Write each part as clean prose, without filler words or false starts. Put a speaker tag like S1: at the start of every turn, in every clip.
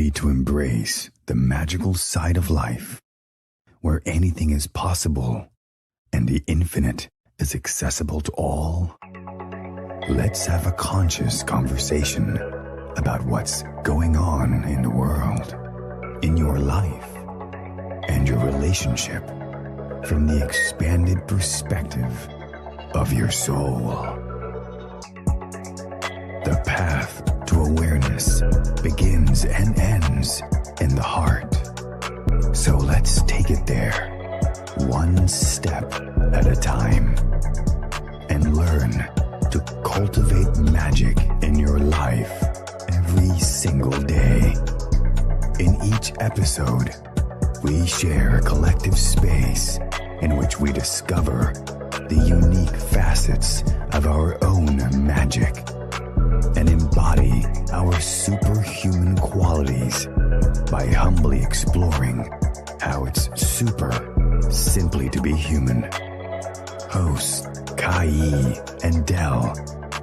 S1: ready to embrace the magical side of life, where anything is possible and the infinite is accessible to all? Let's have a conscious conversation about what's going on in the world, in your life, and your relationship from the expanded perspective of your soul. The path to awareness begins and ends in the heart. So let's take it there, one step at a time, and learn to cultivate magic in your life every single day. In each episode, we share a collective space in which we discover the unique facets of our own magic and embody our superhuman qualities by humbly exploring how it's super simply to be human. Hosts Kai and Del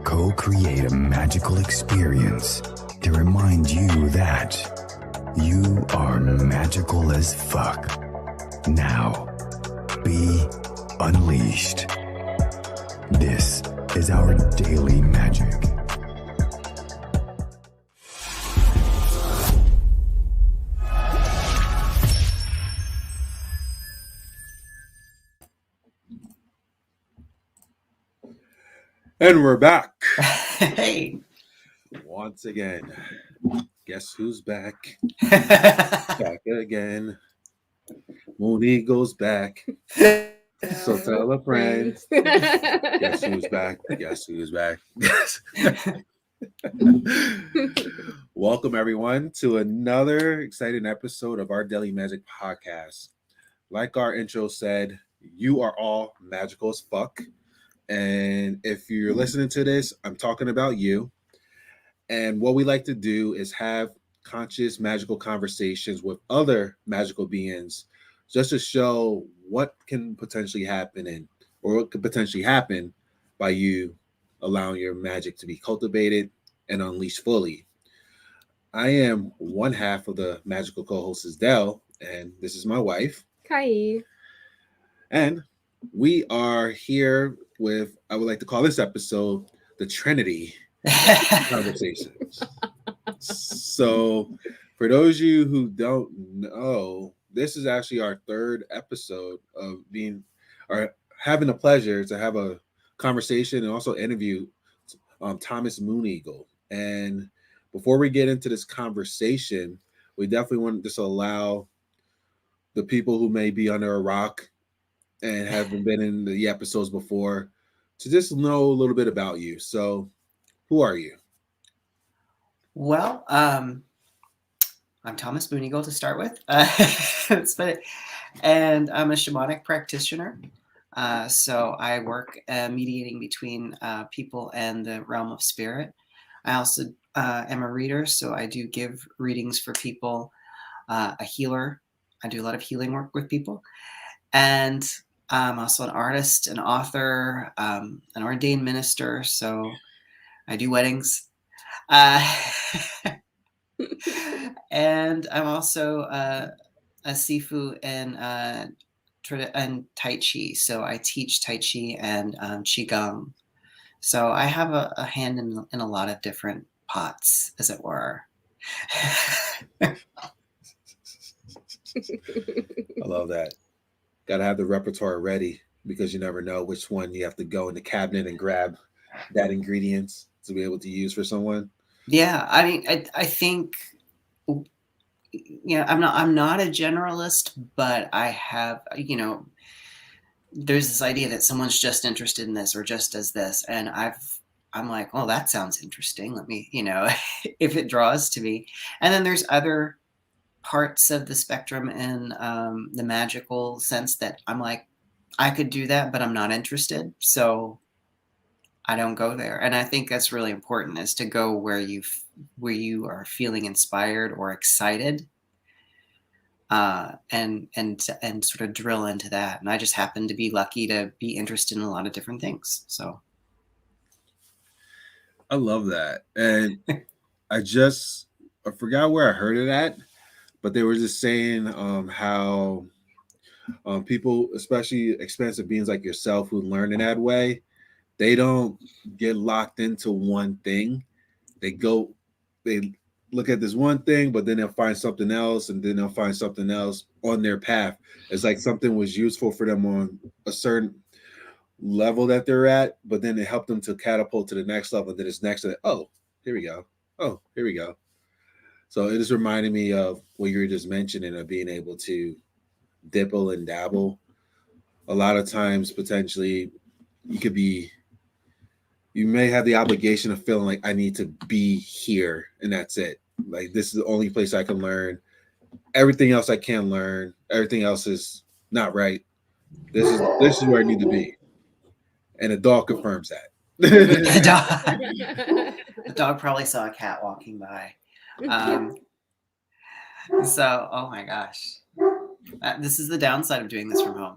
S1: co-create a magical experience to remind you that you are magical as fuck. Now, be unleashed. This is our daily magic.
S2: And we're back.
S3: Hey.
S2: Once again. Guess who's back? Back again. Mooneagle's back. So tell a friend. Guess who's back? Guess who's back? Welcome, everyone, to another exciting episode of our Daily Magic Podcast. Like our intro said, you are all magical as fuck. And if you're listening to this, I'm talking about you. And what we like to do is have conscious magical conversations with other magical beings just to show what can potentially happen or what could potentially happen by you allowing your magic to be cultivated and unleashed fully. I am one half of the magical co-host, Del, and this is my wife,
S4: Kai. And
S2: we are here with, I would like to call this episode the Trinity Conversations. So for those of you who don't know, this is actually our third episode of having the pleasure to have a conversation and also interview Thomas Mooneagle. And before we get into this conversation, we definitely want to just allow the people who may be under a rock and haven't been in the episodes before to just know a little bit about you. So who are you?
S3: Well, I'm Thomas Mooneagle to start with. And I'm a shamanic practitioner. So I work mediating between people and the realm of spirit. I also am a reader, so I do give readings for people, a healer. I do a lot of healing work with people. And I'm also an artist, an author, an ordained minister. So I do weddings. And I'm also a Sifu and Tai Chi. So I teach Tai Chi and Qigong. So I have a hand in a lot of different pots, as it were.
S2: I love that. Got to have the repertoire ready because you never know which one you have to go in the cabinet and grab that ingredients to be able to use for someone.
S3: Yeah, I mean, I think, I'm not a generalist, but I have, there's this idea that someone's just interested in this or just does this, and I'm like, well, that sounds interesting. Let me, if it draws to me. And then there's other parts of the spectrum in the magical sense that I'm like, I could do that, but I'm not interested. So I don't go there. And I think that's really important, is to go where you are feeling inspired or excited, and sort of drill into that. And I just happen to be lucky to be interested in a lot of different things. So
S2: I love that. And I just I forgot where I heard it at, but they were just saying how people, especially expensive beings like yourself who learn in that way, they don't get locked into one thing. They look at this one thing, but then they'll find something else, and then they'll find something else on their path. It's like something was useful for them on a certain level that they're at, but then it helped them to catapult to the next level. Then it's next to it. Oh, here we go. Oh, here we go. So it just reminded me of what you were just mentioning of being able to dipple and dabble. A lot of times, potentially, you may have the obligation of feeling like I need to be here and that's it. Like this is the only place I can learn. Everything else I can learn. Everything else is not right. This is where I need to be. And a dog confirms that.
S3: The dog probably saw a cat walking by. So, oh my gosh. This is the downside of doing this from home.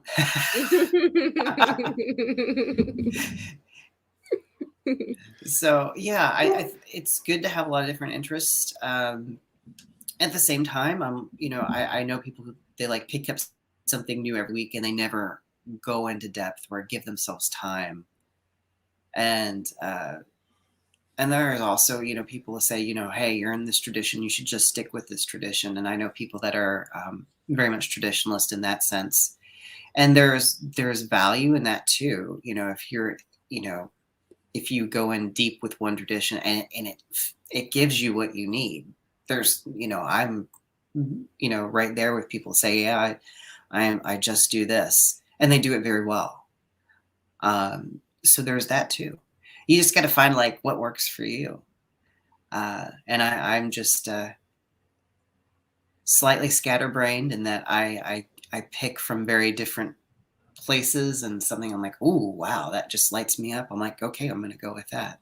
S3: So yeah, it's good to have a lot of different interests. At the same time, I know people who they like pick up something new every week and they never go into depth or give themselves time. And there's also, people who say, hey, you're in this tradition, you should just stick with this tradition. And I know people that are very much traditionalist in that sense. And there's value in that too. If you go in deep with one tradition and it gives you what you need. There's, I'm, right there with people say, yeah, I just do this, and they do it very well. So there's that too. You just got to find like what works for you. And I'm just slightly scatterbrained in that I pick from very different places, and something I'm like, oh wow, that just lights me up. I'm like, okay, I'm gonna go with that.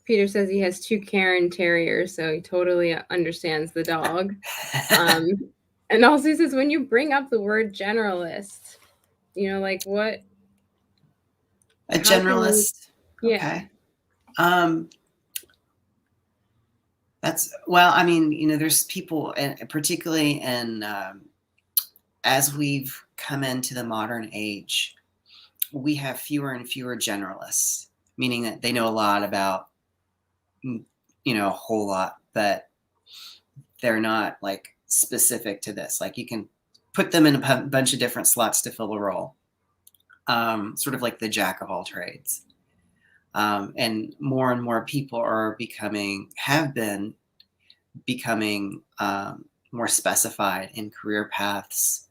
S4: Peter says he has 2 Karen Terriers, so he totally understands the dog. And also he says, when you bring up the word generalist, like what?
S3: A generalist.
S4: Yeah.
S3: Okay. There's people, and particularly as we've come into the modern age, we have fewer and fewer generalists, meaning that they know a lot about, a whole lot, but they're not like specific to this. Like you can put them in a bunch of different slots to fill a role, sort of like the jack of all trades. And more people have been becoming more specified in career paths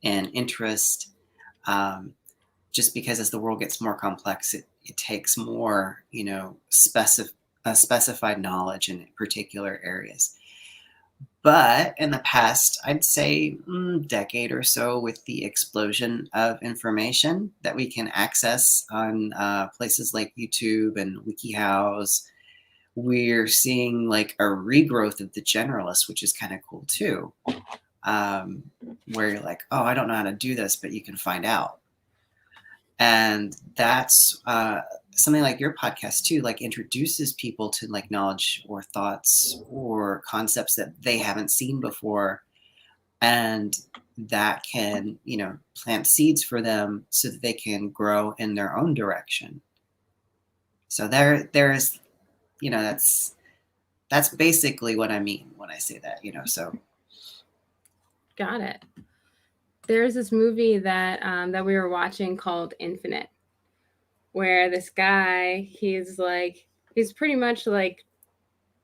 S3: and interest, just because as the world gets more complex, it takes more, specified knowledge in particular areas. But in the past, I'd say decade or so, with the explosion of information that we can access on places like YouTube and WikiHows, we're seeing like a regrowth of the generalists, which is kind of cool too. Where you're like, oh, I don't know how to do this, but you can find out. And that's something like your podcast too, like introduces people to like knowledge or thoughts or concepts that they haven't seen before. And that can, plant seeds for them so that they can grow in their own direction. So there's, that's basically what I mean when I say that, so.
S4: Got it. There's this movie that that we were watching called Infinite, where this guy, he's pretty much like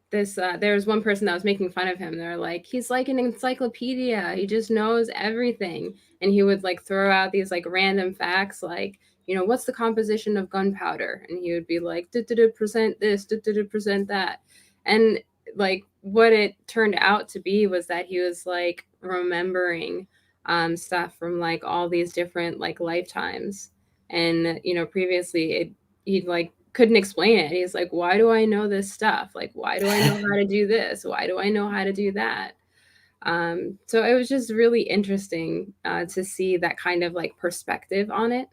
S4: this. There was one person that was making fun of him. They're like, he's like an encyclopedia. He just knows everything. And he would like throw out these like random facts, like, what's the composition of gunpowder? And he would be like, percent this, percent that. And like what it turned out to be was that he was like remembering stuff from like all these different like lifetimes. And, previously he like couldn't explain it. He's like, why do I know this stuff? Like, why do I know how to do this? Why do I know how to do that? So it was just really interesting to see that kind of like perspective on it.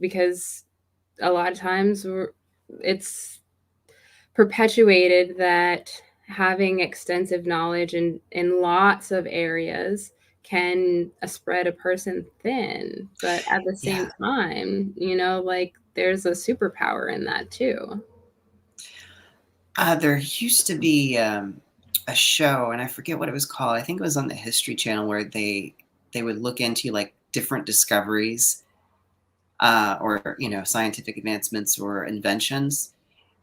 S4: Because a lot of times it's perpetuated that having extensive knowledge in lots of areas can spread a person thin, but at the same time, like there's a superpower in that too.
S3: There used to be a show, and I forget what it was called. I think it was on the History Channel, where they would look into like different discoveries or scientific advancements or inventions,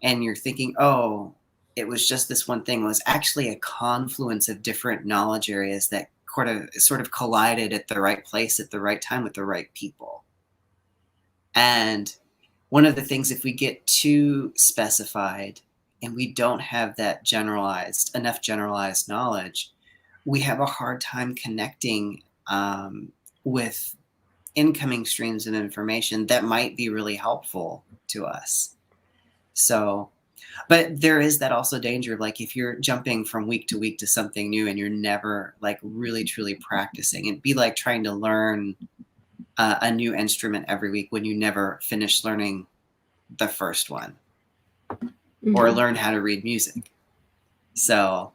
S3: and you're thinking, oh, it was just this one thing. It was actually a confluence of different knowledge areas that sort of collided at the right place at the right time with the right people. And one of the things, if we get too specified and we don't have that enough generalized knowledge, we have a hard time connecting with incoming streams of information that might be really helpful to us. So, but there is that also danger of like, if you're jumping from week to week to something new and you're never like really truly practicing, it'd be like trying to learn a new instrument every week when you never finish learning the first one, or learn how to read music. So,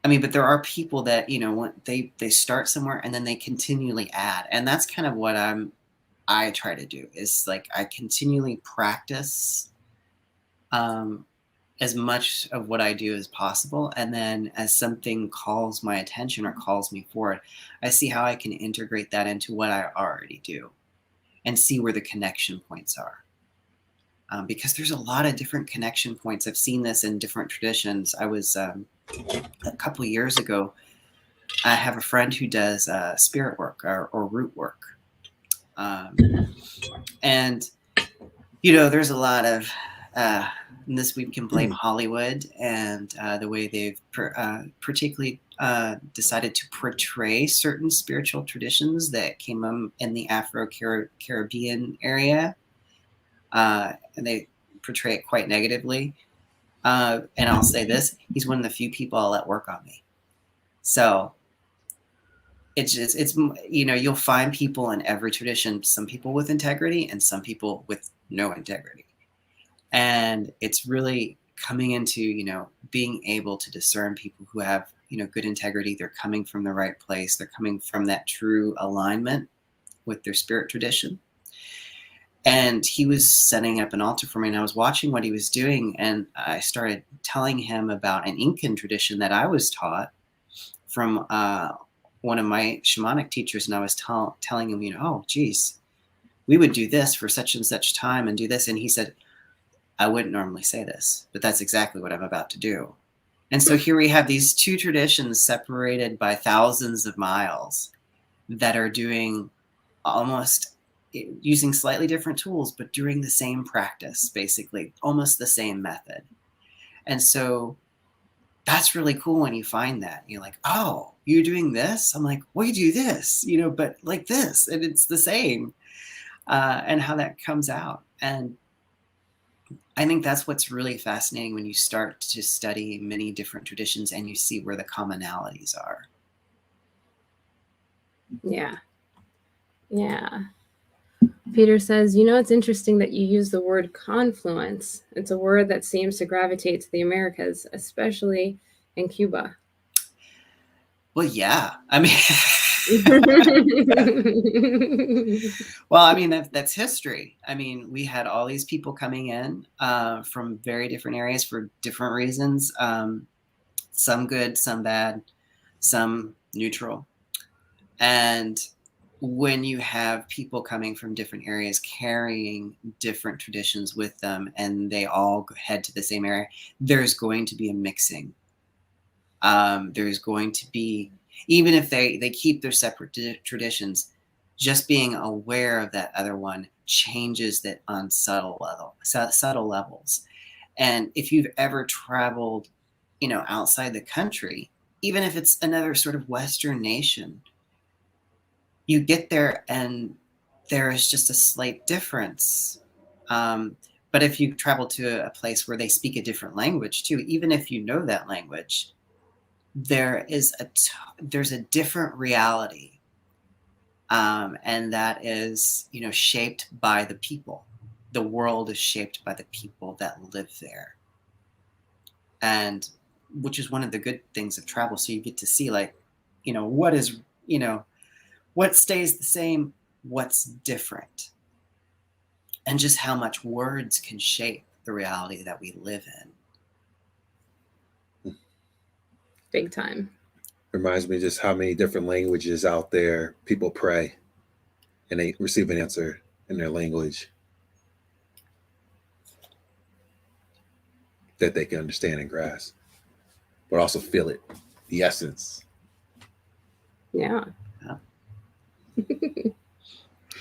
S3: I mean, but there are people that, they start somewhere and then they continually add. And that's kind of what I try to do, is like I continually practice as much of what I do as possible. And then as something calls my attention or calls me forward, I see how I can integrate that into what I already do and see where the connection points are. Because there's a lot of different connection points. I've seen this in different traditions. I was, a couple of years ago, I have a friend who does spirit work or root work. And, there's a lot of, and this we can blame Hollywood and the way they've particularly decided to portray certain spiritual traditions that came in the Afro-Caribbean area. And they portray it quite negatively. And I'll say this, he's one of the few people I'll let work on me. So it's you'll find people in every tradition, some people with integrity and some people with no integrity. And it's really coming into, being able to discern people who have, good integrity. They're coming from the right place. They're coming from that true alignment with their spirit tradition. And he was setting up an altar for me, and I was watching what he was doing, and I started telling him about an Incan tradition that I was taught from one of my shamanic teachers, and I was telling him, oh, geez, we would do this for such and such time and do this. And he said, I wouldn't normally say this, but that's exactly what I'm about to do. And so here we have these two traditions separated by thousands of miles that are doing almost using slightly different tools, but doing the same practice, basically, almost the same method. And so that's really cool when you find that. You're like, oh, you're doing this? I'm like, we do this, but like this, and it's the same, and how that comes out. And I think that's what's really fascinating when you start to study many different traditions and you see where the commonalities are.
S4: Yeah. Yeah. Peter says, it's interesting that you use the word confluence. It's a word that seems to gravitate to the Americas, especially in Cuba.
S3: Well, yeah. I mean, well, I mean, that's history. I mean, we had all these people coming in from very different areas for different reasons. Some good, some bad, some neutral. And when you have people coming from different areas carrying different traditions with them and they all head to the same area, there's going to be a mixing. There's going to be, even if they keep their separate traditions, just being aware of that other one changes that on subtle levels. And if you've ever traveled, outside the country, even if it's another sort of Western nation, you get there and there is just a slight difference. But if you travel to a place where they speak a different language too, even if you know that language, there's a different reality And that is, shaped by the people. The world is shaped by the people that live there. And which is one of the good things of travel. So you get to see like, what is, what stays the same, what's different, and just how much words can shape the reality that we live in.
S4: Big time.
S2: Reminds me just how many different languages out there people pray and they receive an answer in their language that they can understand and grasp, but also feel it, the essence.
S4: Yeah.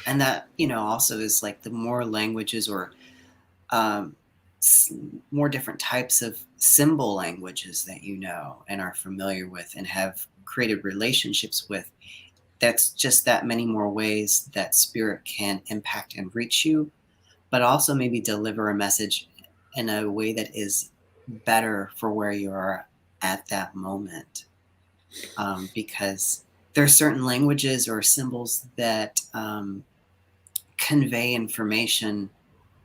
S3: And that, also is like the more languages or more different types of symbol languages that and are familiar with and have created relationships with, that's just that many more ways that spirit can impact and reach you, but also maybe deliver a message in a way that is better for where you are at that moment. Because there are certain languages or symbols that convey information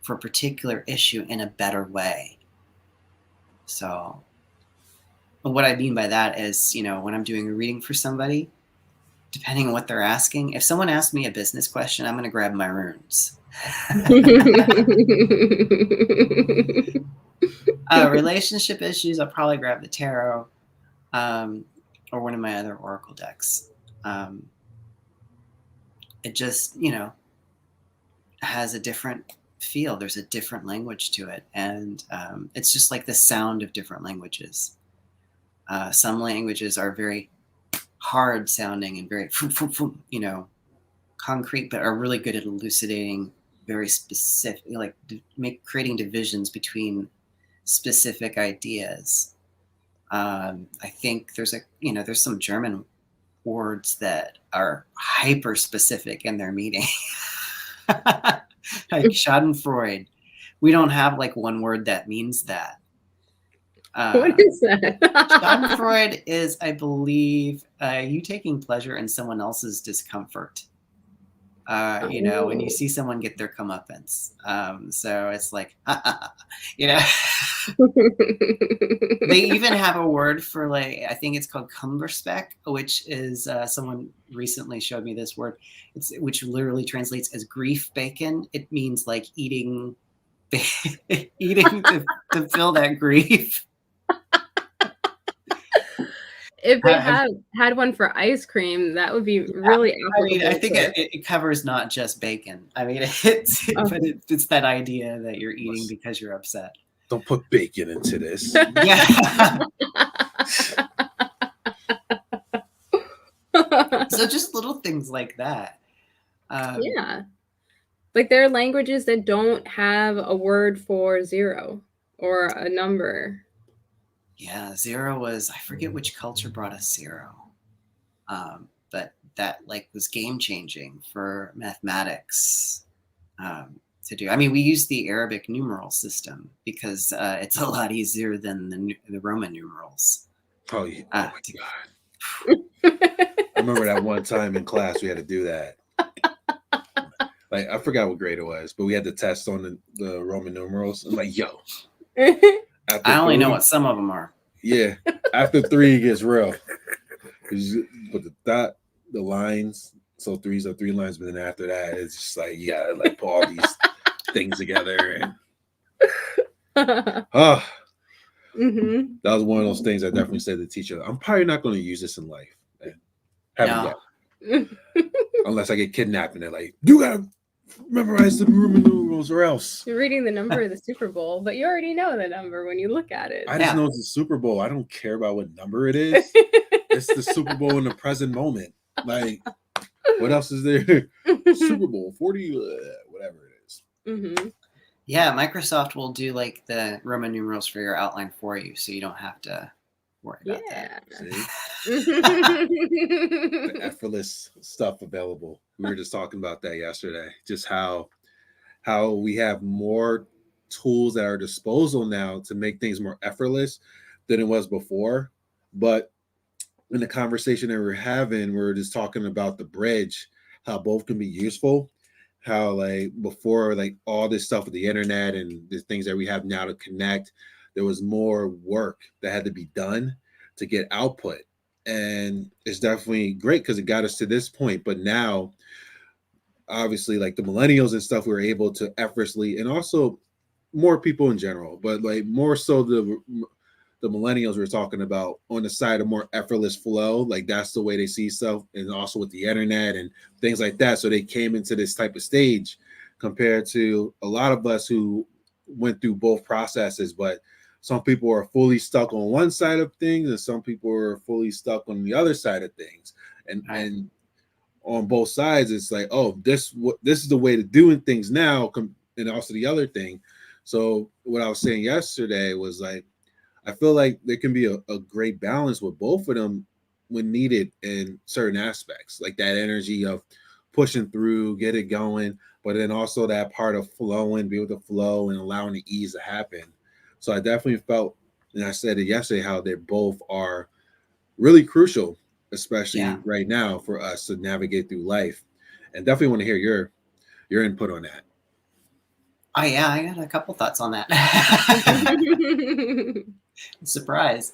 S3: for a particular issue in a better way. So what I mean by that is, when I'm doing a reading for somebody, depending on what they're asking, if someone asks me a business question, I'm going to grab my runes. Relationship issues, I'll probably grab the tarot or one of my other oracle decks. It just, has a different feel. There's a different language to it. And it's just like the sound of different languages. Some languages are very hard sounding and very, concrete, but are really good at elucidating very specific, like creating divisions between specific ideas. I think there's there's some German words that are hyper specific in their meaning. Like Schadenfreude. We don't have like one word that means that.
S4: What is that?
S3: Schadenfreude is, I believe, you taking pleasure in someone else's discomfort. When you see someone get their comeuppance. So it's like, They even have a word for like, I think it's called Kumberspeck, which is someone recently showed me this word, which literally translates as grief bacon. It means like eating eating to feel that grief.
S4: If they had one for ice cream, that would be really applicable.
S3: I think it covers not just bacon. I mean, it's that idea that you're eating because you're upset.
S2: Don't put bacon into this.
S3: Yeah. So just little things like that.
S4: Yeah. Like there are languages that don't have a word for zero or a number.
S3: Yeah, zero was, I forget which culture brought us zero. But that like was game changing for mathematics to do. I mean, we use the Arabic numeral system because it's a lot easier than the Roman numerals.
S2: Oh, yeah. Oh my God. I remember that one time in class we had to do that. Like, I forgot what grade it was, but we had the test on the Roman numerals. I'm like, yo.
S3: I only know what some of them are.
S2: Yeah. After 3, it gets real. You put the dot, the lines. So 3s are 3 lines, but then after that, it's just like, you gotta like put all these things together. And that was one of those things I definitely said to the teacher. I'm probably not going to use this in life. Haven't yet. Unless I get kidnapped and they're like, you gotta memorize the Roman numerals or else.
S4: You're reading the number of the Super Bowl, but you already know the number when you look at it.
S2: I just know it's the Super Bowl. I don't care about what number it is. It's the Super Bowl in the present moment. Like, what else is there? Super Bowl 40, whatever it is.
S4: Mm-hmm.
S3: Yeah, Microsoft will do like the Roman numerals for your outline for you, so you don't have to worry about that.
S2: The effortless stuff available. We were just talking about that yesterday. Just how we have more tools at our disposal now to make things more effortless than it was before. But in the conversation that we're having, we're just talking about the bridge, how both can be useful. How like before, like all this stuff with the internet and the things that we have now to connect, there was more work that had to be done to get output. And it's definitely great because it got us to this point. But now, obviously, like the millennials and stuff, we were able to effortlessly, and also more people in general, but like more so the millennials we're talking about on the side of more effortless flow. Like that's the way they see stuff, and also with the internet and things like that. So they came into this type of stage compared to a lot of us who went through both processes, but some people are fully stuck on one side of things and some people are fully stuck on the other side of things. And on both sides, it's like, oh, this is the way to doing things now, and also the other thing. So what I was saying yesterday was like, I feel like there can be a great balance with both of them when needed in certain aspects, like that energy of pushing through, get it going, but then also that part of flowing, be able to flow and allowing the ease to happen. So I definitely felt, and I said it yesterday, how they both are really crucial, especially right now for us to navigate through life. And definitely want to hear your input on that.
S3: Oh yeah, I got a couple thoughts on that. Surprise.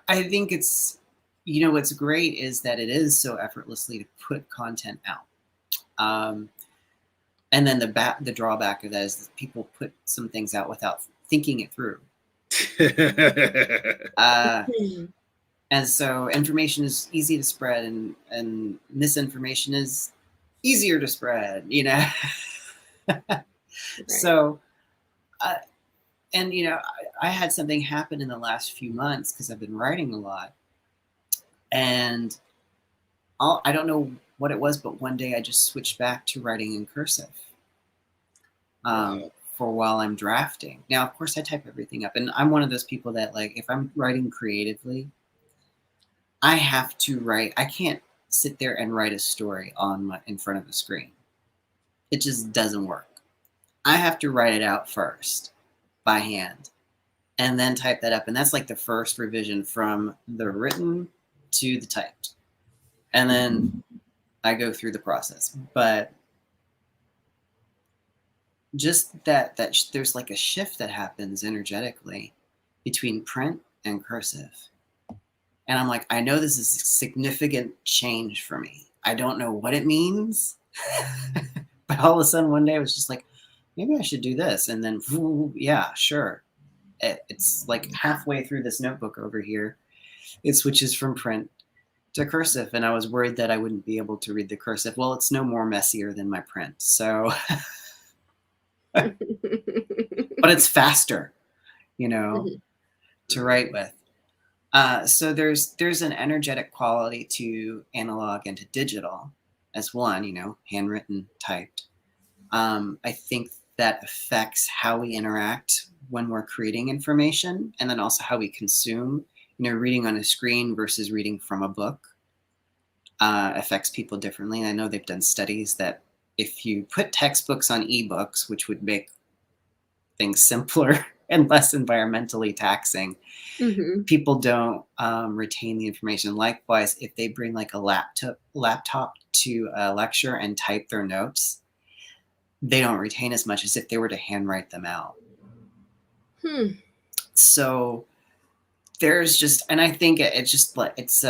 S3: I think it's, what's great is that it is so effortlessly to put content out. And then the drawback of that is that people put some things out without thinking it through. And so information is easy to spread, and misinformation is easier to spread, Right. So, and I had something happen in the last few months because I've been writing a lot, and I don't know what it was, but one day I just switched back to writing in cursive for while I'm drafting. Now, of course, I type everything up, and I'm one of those people that, like, if I'm writing creatively, I have to write. I can't sit there and write a story in front of the screen. It just doesn't work. I have to write it out first by hand and then type that up. And that's like the first revision from the written to the typed. And then I go through the process. But just that there's like a shift that happens energetically between print and cursive. And I'm like, I know this is a significant change for me. I don't know what it means. But all of a sudden one day I was just like, maybe I should do this. And then, yeah, sure. It's like halfway through this notebook over here, it switches from print to cursive. And I was worried that I wouldn't be able to read the cursive. Well, it's no more messier than my print. So, but it's faster, to write with. So there's an energetic quality to analog and to digital as one, handwritten, typed. I think that affects how we interact when we're creating information, and then also how we consume. Reading on a screen versus reading from a book affects people differently. And I know they've done studies that if you put textbooks on ebooks, which would make things simpler and less environmentally taxing, people don't retain the information. Likewise, if they bring like a laptop to a lecture and type their notes, they don't retain as much as if they were to handwrite them out. So there's just, and I think it's just like, it's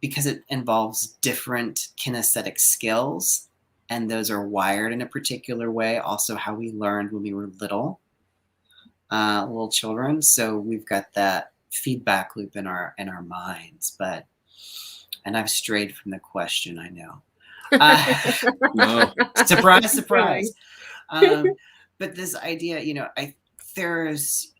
S3: because it involves different kinesthetic skills, and those are wired in a particular way. Also how we learned when we were little children. So we've got that feedback loop in our minds, and I've strayed from the question, I know. No. Surprise. But this idea, there's,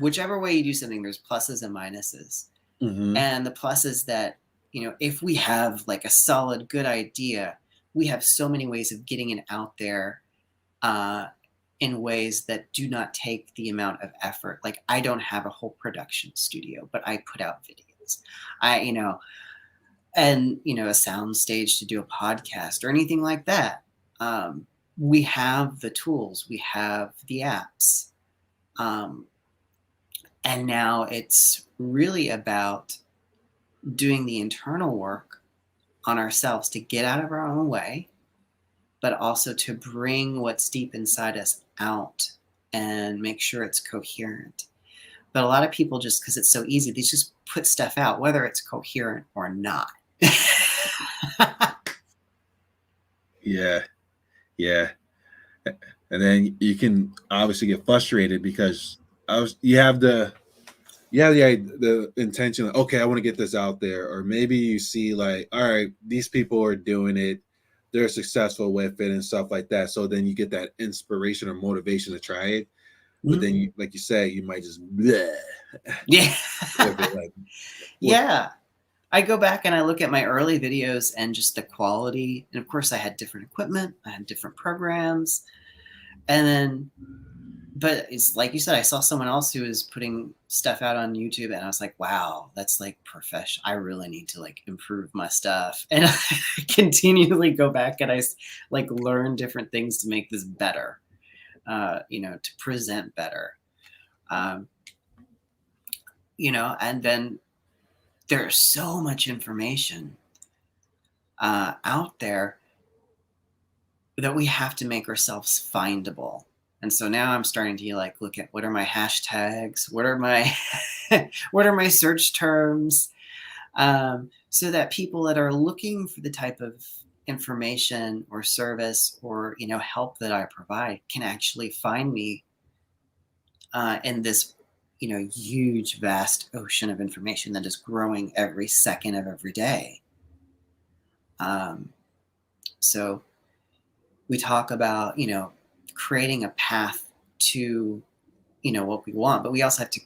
S3: whichever way you do something, there's pluses and minuses. And the plus is that, if we have like a solid, good idea, we have so many ways of getting it out there in ways that do not take the amount of effort. Like, I don't have a whole production studio, but I put out videos. And a sound stage to do a podcast or anything like that. We have the tools, we have the apps. And now it's really about doing the internal work on ourselves to get out of our own way, but also to bring what's deep inside us out and make sure it's coherent. But a lot of people, just because it's so easy, they just put stuff out, whether it's coherent or not.
S2: Yeah. And then you can obviously get frustrated because you have the intention, like, okay, I want to get this out there. Or maybe you see like, all right, these people are doing it, they're successful with it and stuff like that. So then you get that inspiration or motivation to try it. But then you, like you say, you might just bleh.
S3: Yeah.
S2: With it, like,
S3: yeah. I go back and I look at my early videos and just the quality. And of course I had different equipment, I had different programs. And then, but it's like you said, I saw someone else who was putting stuff out on YouTube and I was like, wow, that's like professional. I really need to like improve my stuff. And I continually go back and I like learn different things to make this better, to present better. And then there's so much information out there that we have to make ourselves findable. And so now I'm starting to like look at what are my hashtags, what are my what are my search terms, so that people that are looking for the type of information or service or help that I provide can actually find me in this huge vast ocean of information that is growing every second of every day. So we talk about creating a path to what we want, but we also have to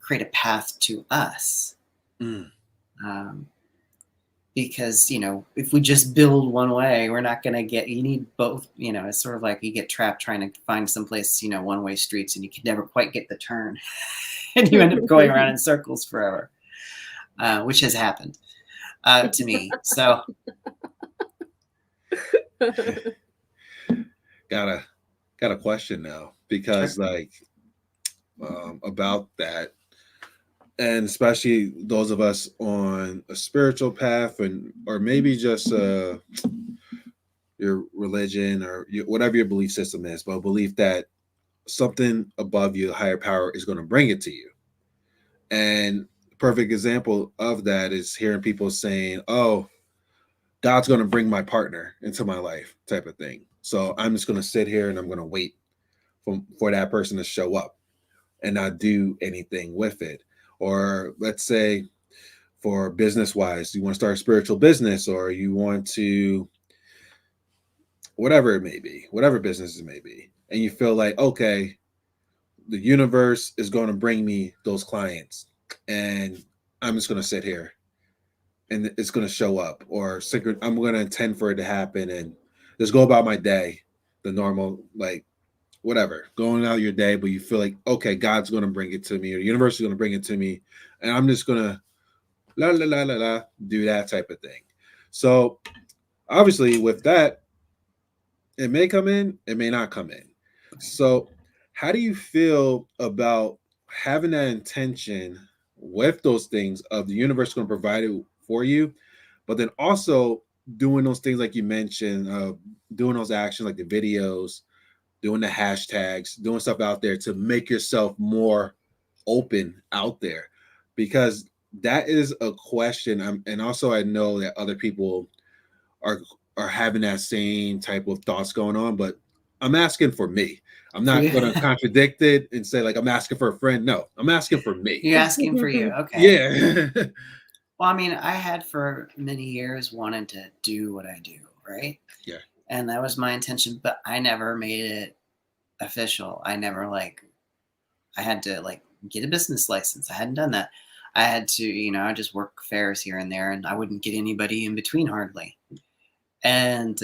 S3: create a path to us. Because if we just build one way, we're not going to get, you need both. It's sort of like you get trapped trying to find someplace one-way streets and you can never quite get the turn and you end up going around in circles forever, which has happened to me. So
S2: got a question now, because
S3: Sure.
S2: about that, and especially those of us on a spiritual path, or maybe just your religion or whatever your belief system is, but a belief that something above you, higher power, is going to bring it to you. And perfect example of that is hearing people saying, oh, God's going to bring my partner into my life, type of thing. So I'm just going to sit here and I'm going to wait for that person to show up and not do anything with it. Or let's say for business wise, you want to start a spiritual business, or you want to, whatever it may be, whatever business it may be. And you feel like, okay, the universe is going to bring me those clients and I'm just going to sit here and it's going to show up, or I'm going to intend for it to happen and just go about my day, the normal, like whatever, going out your day, but you feel like, okay, God's going to bring it to me, or the universe is going to bring it to me, and I'm just going to do that type of thing. So obviously with that, it may come in, it may not come in. So how do you feel about having that intention with those things of the universe going to provide it for you, but then also doing those things like you mentioned, doing those actions like the videos, doing the hashtags, doing stuff out there to make yourself more open out there? Because that is a question. And also I know that other people are having that same type of thoughts going on, but I'm asking for me. I'm not going to contradict it and say like I'm asking for a friend. No, I'm asking for me.
S3: You're asking for you. Okay.
S2: Yeah.
S3: Well, I mean, I had for many years wanted to do what I do, right?
S2: Yeah.
S3: And that was my intention, but I never made it official. I never I had to get a business license. I hadn't done that. I had to, I just work fairs here and there, and I wouldn't get anybody in between hardly. And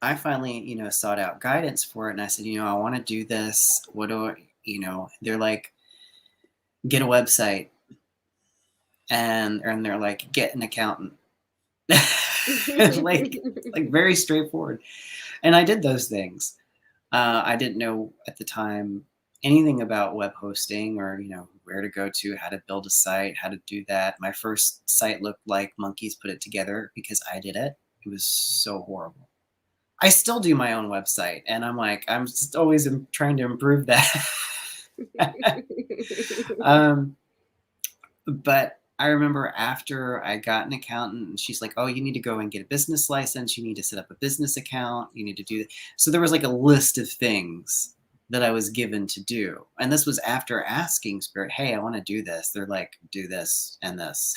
S3: I finally, sought out guidance for it. And I said, I want to do this. What do I, they're like, get a website. And they're like, get an accountant. like very straightforward. And I did those things. I didn't know at the time anything about web hosting or, where to go to, how to build a site, how to do that. My first site looked like monkeys put it together because I did it. It was so horrible. I still do my own website, and I'm just always trying to improve that. But I remember after I got an accountant, and she's like, oh, you need to go and get a business license. You need to set up a business account. You need to do that. So there was like a list of things that I was given to do. And this was after asking Spirit, hey, I want to do this. They're like, do this and this.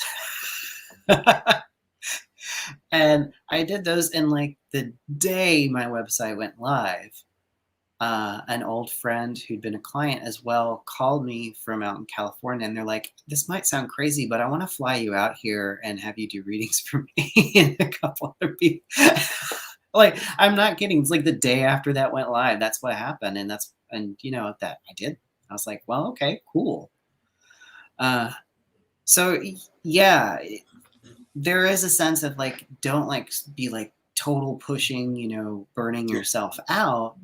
S3: And I did those. And like the day my website went live, an old friend who'd been a client as well called me from out in California, and they're like, this might sound crazy, but I want to fly you out here and have you do readings for me and a couple other people. Like, I'm not kidding. It's like the day after that went live, that's what happened. And that I did. I was like, well, okay, cool. So yeah, there is a sense of like, don't like be like total pushing, burning yourself out.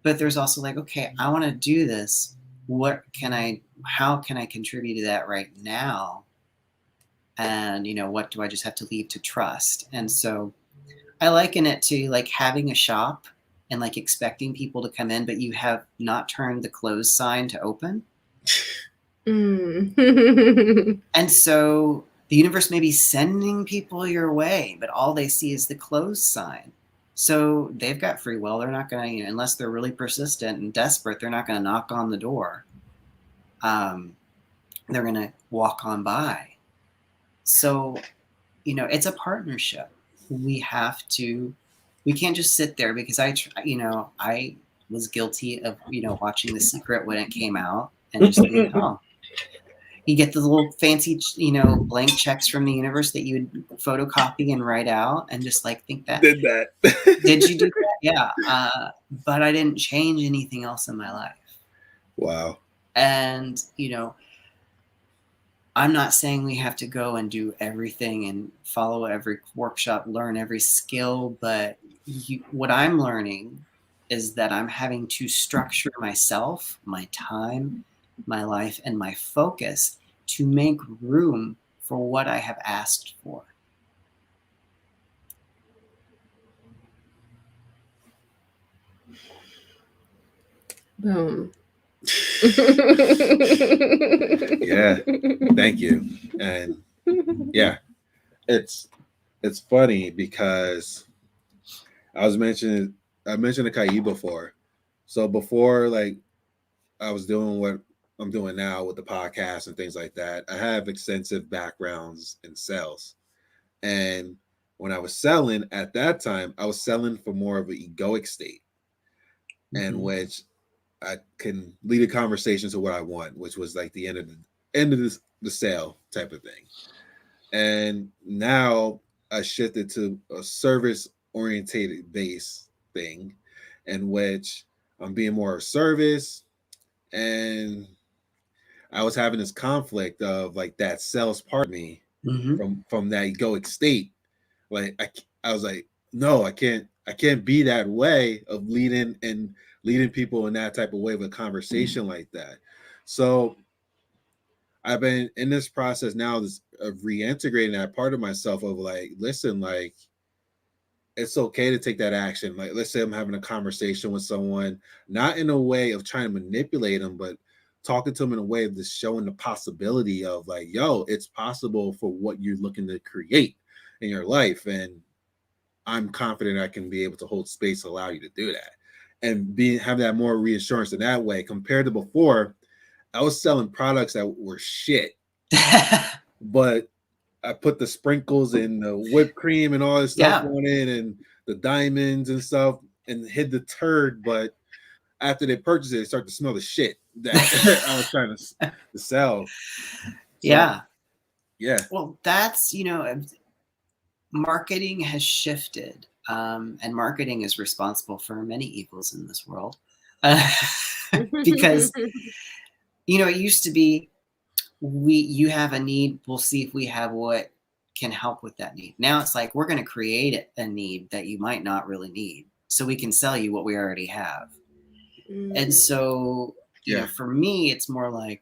S3: But there's also like, okay, I want to do this. How can I contribute to that right now? And, what do I just have to leave to trust? And so I liken it to like having a shop and like expecting people to come in, but you have not turned the close sign to open. And so the universe may be sending people your way, but all they see is the close sign. So they've got free will. They're not going to, unless they're really persistent and desperate, they're not going to knock on the door. They're going to walk on by. So, it's a partnership. We can't just sit there, because I was guilty of, watching The Secret when it came out and just thinking, oh, you get the little fancy, blank checks from the universe that you would photocopy and write out, and just like think that.
S2: Did that.
S3: Did you do that? Yeah. But I didn't change anything else in my life.
S2: Wow.
S3: And, I'm not saying we have to go and do everything and follow every workshop, learn every skill, but what I'm learning is that I'm having to structure myself, my time, my life, and my focus to make room for what I have asked for.
S4: Boom.
S2: Yeah, thank you. And yeah, it's funny because I mentioned Akai before. So before, like, I was doing what I'm doing now with the podcast and things like that, I have extensive backgrounds in sales. And when I was selling at that time, I was selling for more of an egoic state, in which I can lead a conversation to what I want, which was like the end of the sale type of thing. And now I shifted to a service orientated base thing, in which I'm being more of service. And I was having this conflict of like that sales part of me from that egoic state. Like I was like, no, I can't be that way of leading people in that type of way of a conversation like that. So I've been in this process now of reintegrating that part of myself of like, listen, like, it's okay to take that action. Like, let's say I'm having a conversation with someone, not in a way of trying to manipulate them, but talking to them in a way of just showing the possibility of like, yo, it's possible for what you're looking to create in your life. And I'm confident I can be able to hold space to allow you to do that. And have that more reassurance in that way compared to before. I was selling products that were shit, but I put the sprinkles and the whipped cream and all this stuff on it, and the diamonds and stuff, and hid the turd. But after they purchase it, they start to smell the shit that I was trying to sell. So, yeah.
S3: Well, that's, marketing has shifted, and marketing is responsible for many evils in this world. Because, it used to be, you have a need, we'll see if we have what can help with that need. Now it's like, we're going to create a need that you might not really need, so we can sell you what we already have. And so you know, for me, it's more like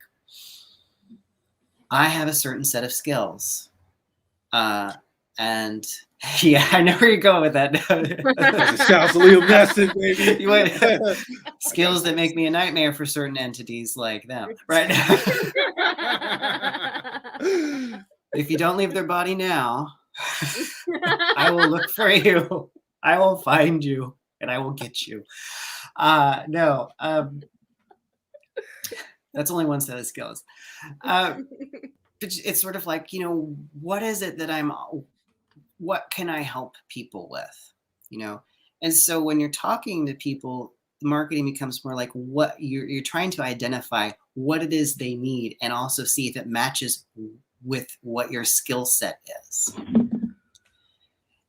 S3: I have a certain set of skills. And yeah, I know where you're going with that.
S2: Shout to Leo Master, baby.
S3: Skills that make me a nightmare for certain entities like them, right? If you don't leave their body now, I will look for you. I will find you, and I will get you. No, that's only one set of skills. It's sort of like, you know, what is it that what can I help people with, you know? And so when you're talking to people, marketing becomes more like what you're trying to identify what it is they need, and also see if it matches with what your skill set is.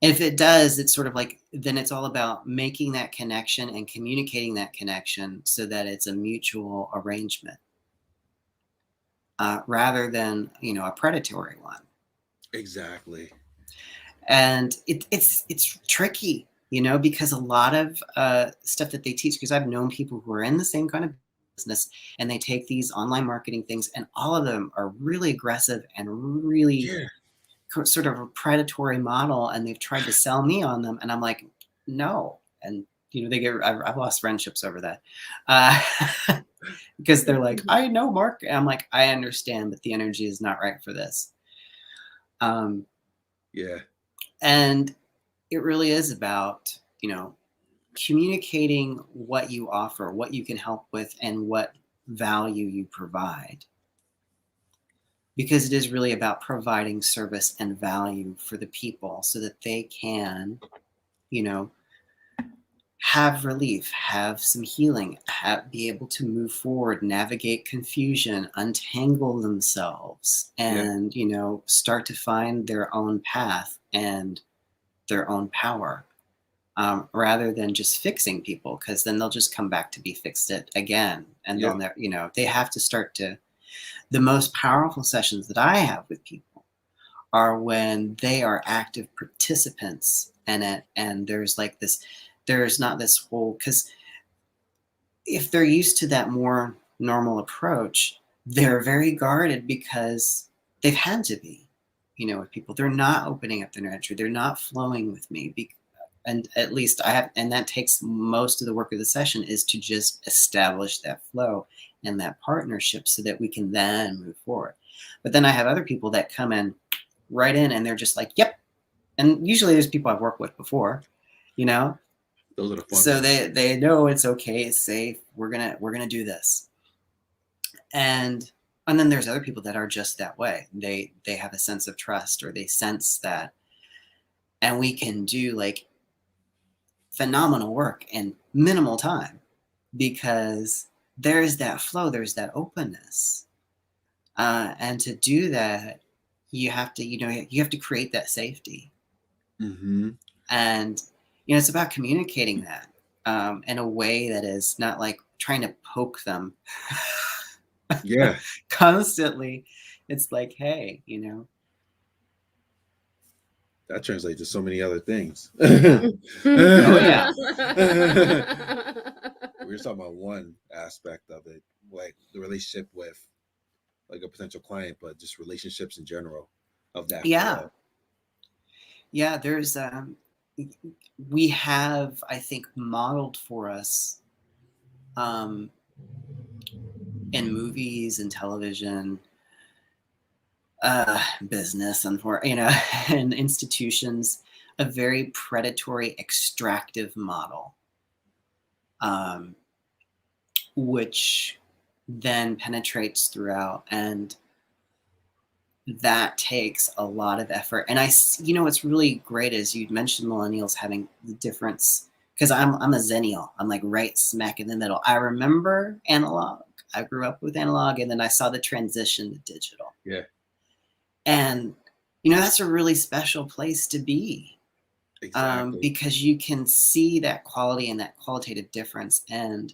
S3: If it does, it's sort of like, then it's all about making that connection and communicating that connection so that it's a mutual arrangement, rather than, you know, a predatory one.
S2: Exactly.
S3: And it's tricky, you know, because a lot of stuff that they teach, because I've known people who are in the same kind of business, and they take these online marketing things, and all of them are really aggressive and really sort of a predatory model, and they've tried to sell me on them, and I'm like, no. And you know, I've lost friendships over that, because they're like, I know Mark, and I'm like, I understand, but the energy is not right for this. And it really is about, you know, communicating what you offer, what you can help with, and what value you provide. Because it is really about providing service and value for the people so that they can, you know, have relief, have some healing, be able to move forward, navigate confusion, untangle themselves, and, you know, start to find their own path and their own power, rather than just fixing people, because then they'll just come back to be fixed it again. And they'll never, you know, they have to start to, the most powerful sessions that I have with people are when they are active participants in it. And there's like this, there's not this whole, because if they're used to that more normal approach, they're very guarded because they've had to be, you know, with people. They're not opening up their energy. They're not flowing with me. And at least I have, and that takes most of the work of the session, is to just establish that flow and that partnership so that we can then move forward. But then I have other people that come in right in, and they're just like, yep. And usually there's people I've worked with before, you know,
S2: those are the fun
S3: so
S2: ones.
S3: they know it's okay, it's safe. We're gonna do this. And then there's other people that are just that way. They have a sense of trust, or they sense that, and we can do like phenomenal work in minimal time, because there's that flow, there's that openness. And to do that, you have to, you know, you have to create that safety. And, you know, it's about communicating that in a way that is not like trying to poke them constantly. It's like, hey, you know,
S2: that translates to so many other things.
S3: Oh yeah.
S2: We're talking about one aspect of it, like the relationship with like a potential client, but just relationships in general of that.
S3: Yeah, there's we have, I think, modeled for us in movies and television, business, and for, you know, and institutions, a very predatory, extractive model, which then penetrates throughout, and that takes a lot of effort. And you know, what's really great is you mentioned millennials having the difference, because I'm a Zennial. I'm like right smack in the middle. I remember analog. I grew up with analog, and then I saw the transition to digital.
S2: Yeah.
S3: And, you know, that's a really special place to be.
S2: Exactly.
S3: Because you can see that quality and that qualitative difference. And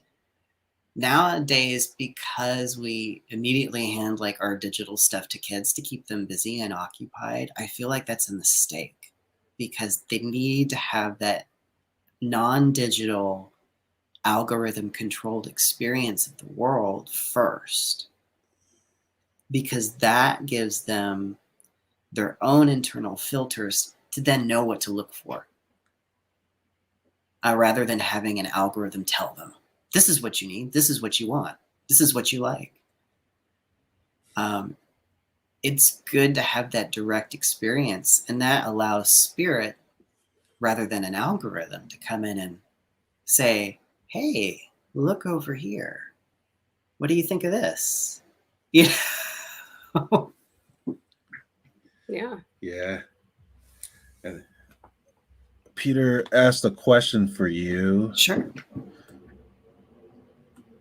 S3: nowadays, because we immediately hand like our digital stuff to kids to keep them busy and occupied, I feel like that's a mistake, because they need to have that non-digital algorithm controlled experience of the world first, because that gives them their own internal filters to then know what to look for, rather than having an algorithm tell them, this is what you need, this is what you want, this is what you like. It's good to have that direct experience, and that allows spirit, rather than an algorithm, to come in and say, hey, look over here. What do you think of this? You know?
S4: Yeah.
S2: Yeah. And Peter asked a question for you.
S3: Sure.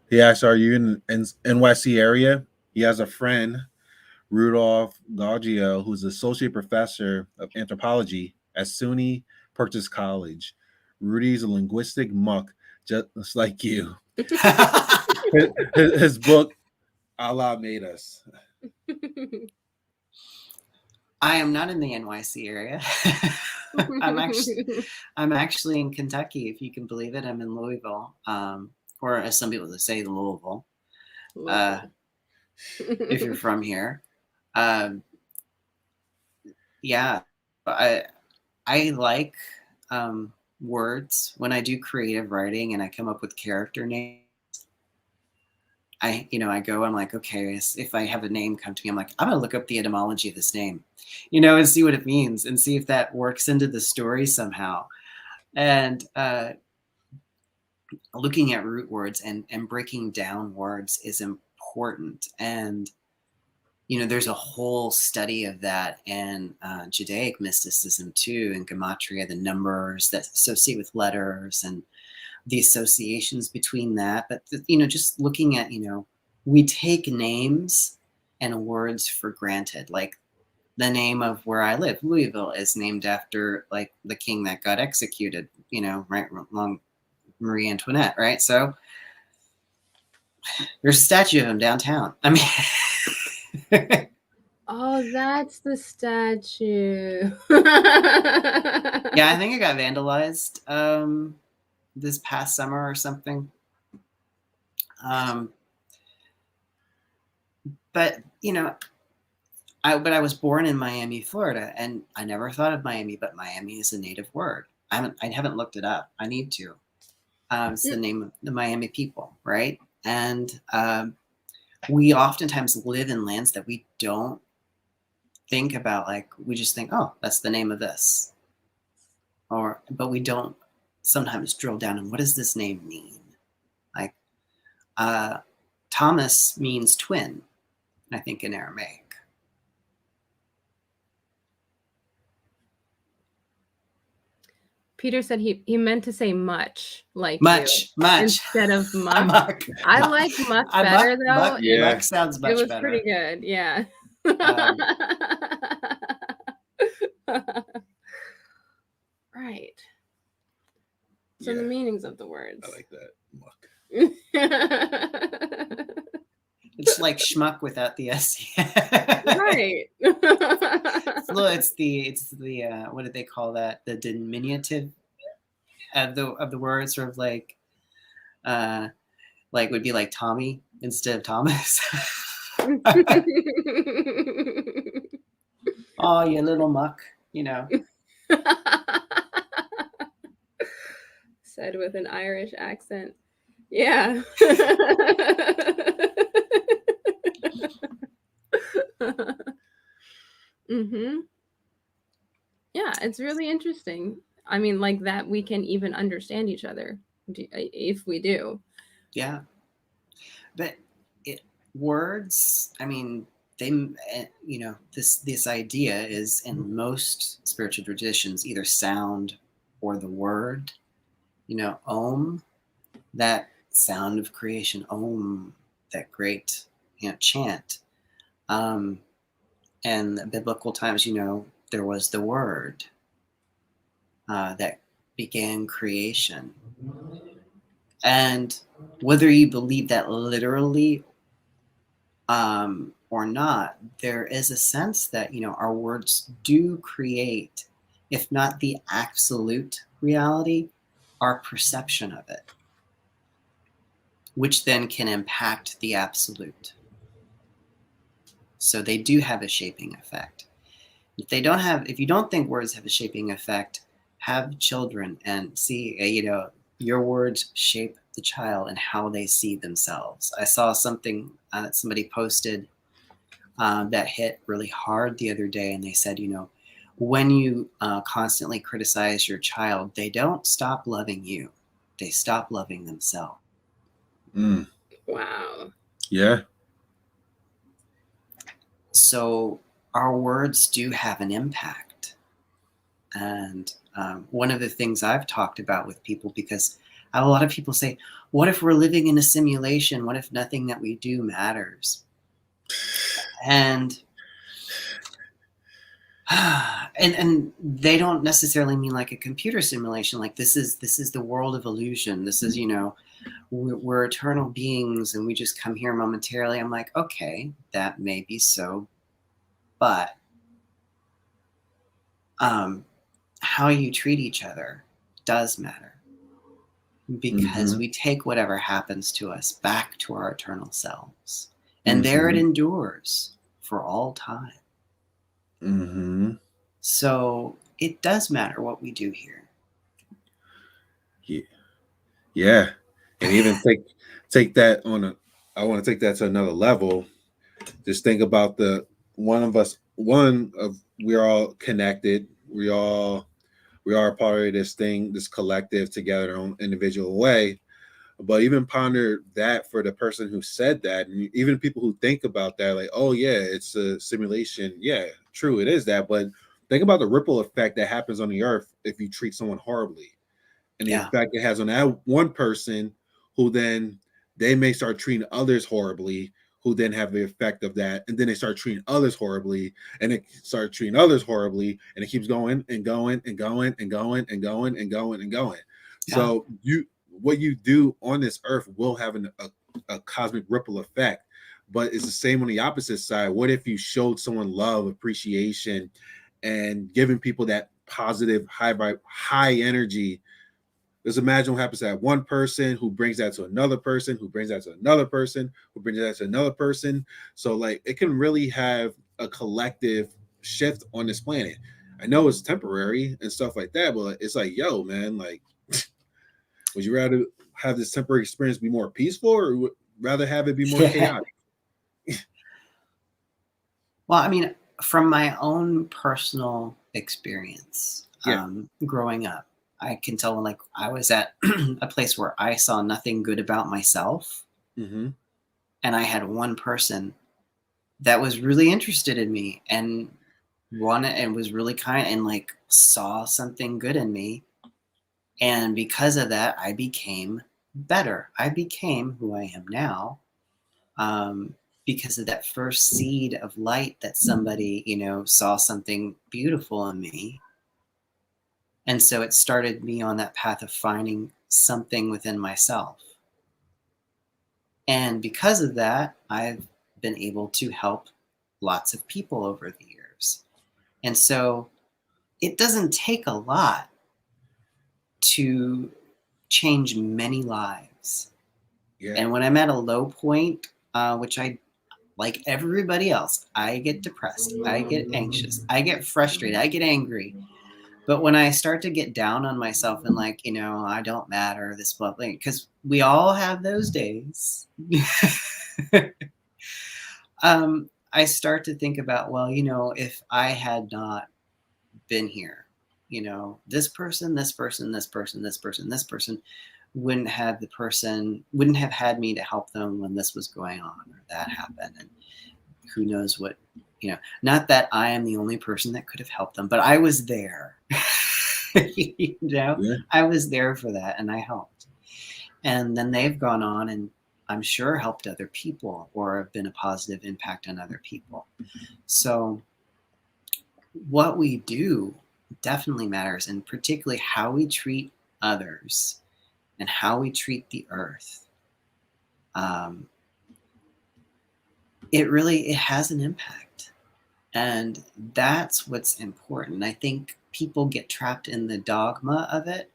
S2: He asked, are you in NYC area? He has a friend, Rudolph Gaggio, who's associate professor of anthropology at SUNY Purchase College. Rudy's a linguistic muck, just like you. His book, Allah Made Us.
S3: I am not in the NYC area. I'm actually in Kentucky, if you can believe it. I'm in Louisville, or as some people say, Louisville. If you're from here, yeah, I like words. When I do creative writing and I come up with character names, I go, I'm like, okay, if I have a name come to me, I'm like, I'm gonna look up the etymology of this name, and see what it means and see if that works into the story somehow. And looking at root words and breaking down words is important. And there's a whole study of that in Judaic mysticism too, in gematria, the numbers that associate with letters and the associations between that. But just looking at, we take names and words for granted. Like the name of where I live, Louisville, is named after like the king that got executed, right along Marie Antoinette, right? So there's a statue of him downtown. I mean,
S4: oh, that's the statue.
S3: Yeah, I think it got vandalized this past summer or something. But I was born in Miami, Florida, and I never thought of Miami, but Miami is a native word. I haven't looked it up. I need to. It's the name of the Miami people, right? And we oftentimes live in lands that we don't think about. Like, we just think, oh, that's the name of this. But we don't sometimes drill down on what does this name mean? Like, Thomas means twin, I think, in Aramaic.
S4: Peter said he meant to say much, like
S3: much
S4: instead of muck. I like muck better though.
S3: Muck sounds much better.
S4: It was pretty good, yeah. Right. So the meanings of the words.
S2: I like that. Muck.
S3: It's like schmuck without the S.
S4: Right.
S3: It's the what did they call that? The diminutive of the word, sort of like would be like Tommy instead of Thomas. Oh, you little muck,
S4: Said with an Irish accent. Yeah. Yeah, it's really interesting. I mean, like that we can even understand each other if we do.
S3: Yeah. But words, I mean, they, this idea is in most spiritual traditions, either sound or the word, Om, that sound of creation, Om, that great, chant. And the biblical times, there was the word that began creation. And whether you believe that literally or not, there is a sense that, our words do create, if not the absolute reality, our perception of it. which then can impact the absolute. So they do have a shaping effect. If you don't think words have a shaping effect, have children and see, your words shape the child and how they see themselves. I saw something that somebody posted that hit really hard the other day, and they said, when you constantly criticize your child, they don't stop loving you. They stop loving themselves.
S4: Wow.
S2: Yeah.
S3: So our words do have an impact. And one of the things I've talked about with people, because I have a lot of people say, what if we're living in a simulation? What if nothing that we do matters? And they don't necessarily mean like a computer simulation. Like this is the world of illusion. This is, we're eternal beings and we just come here momentarily. I'm like, okay, that may be so, but how you treat each other does matter, because we take whatever happens to us back to our eternal selves, and there it endures for all time. So it does matter what we do here.
S2: Yeah. And even take that I want to take that to another level. Just think about we're all connected. We are part of this thing, this collective together in our own individual way. But even ponder that for the person who said that, and even people who think about that, like, oh yeah, it's a simulation. Yeah, true, it is that. But think about the ripple effect that happens on the earth if you treat someone horribly, and the effect it has on that one person, who then they may start treating others horribly, who then have the effect of that, and then they start treating others horribly, and it start treating others horribly, and it keeps going and going and going and going and going and going and going. So what you do on this earth will have a cosmic ripple effect, but it's the same on the opposite side. What if you showed someone love, appreciation, and giving people that positive high energy? Just imagine what happens to that one person who brings that to another person, who brings that to another person, who brings that to another person. So like it can really have a collective shift on this planet. I know it's temporary and stuff like that, but it's like, yo, man, like, would you rather have this temporary experience be more peaceful, or would rather have it be more chaotic?
S3: Well, I mean, from my own personal experience, growing up, I can tell when like I was at a place where I saw nothing good about myself, and I had one person that was really interested in me and was really kind and like saw something good in me. And because of that, I became better. I became who I am now, because of that first seed of light that somebody, saw something beautiful in me. And so it started me on that path of finding something within myself. And because of that, I've been able to help lots of people over the years. And so it doesn't take a lot to change many lives. And when I'm at a low point, which I, like everybody else, I get depressed, I get anxious, I get frustrated, I get angry. But when I start to get down on myself and like, I don't matter, this blah, blah, because we all have those days. I start to think about, well, if I had not been here, this person wouldn't have had me to help them when this was going on or that happened. And who knows what, not that I am the only person that could have helped them, but I was there. I was there for that and I helped. And then they've gone on and I'm sure helped other people or have been a positive impact on other people. So what we do definitely matters, and particularly how we treat others and how we treat the earth. It has an impact, and that's what's important. I think people get trapped in the dogma of it,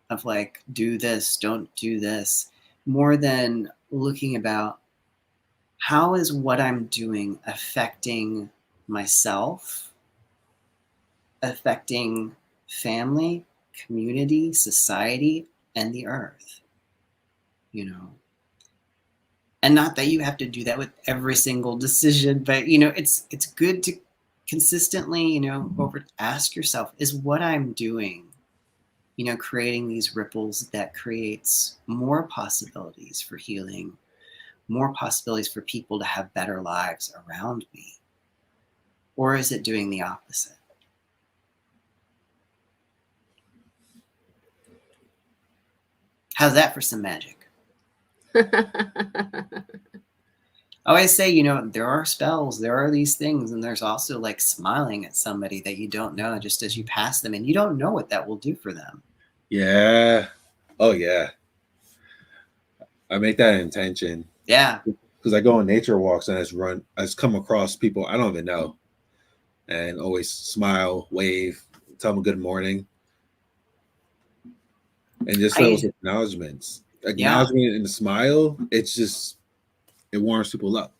S3: of like, do this, don't do this, more than looking about how is what I'm doing affecting myself, affecting family, community, society, and the earth, you know. And not that you have to do that with every single decision, but, you know, it's good to consistently, you know, ask yourself, is what I'm doing, you know, creating these ripples that creates more possibilities for healing, more possibilities for people to have better lives around me? Or is it doing the opposite? How's that for some magic? I always say, you know, there are spells, there are these things, and there's also like smiling at somebody that you don't know just as you pass them, and you don't know what that will do for them.
S2: Yeah. Oh, yeah. I make that an intention.
S3: Yeah.
S2: Because I go on nature walks and I just come across people I don't even know and always smile, wave, tell them good morning. And just those acknowledgments. Acknowledgement and a smile, it's just, it warms people up.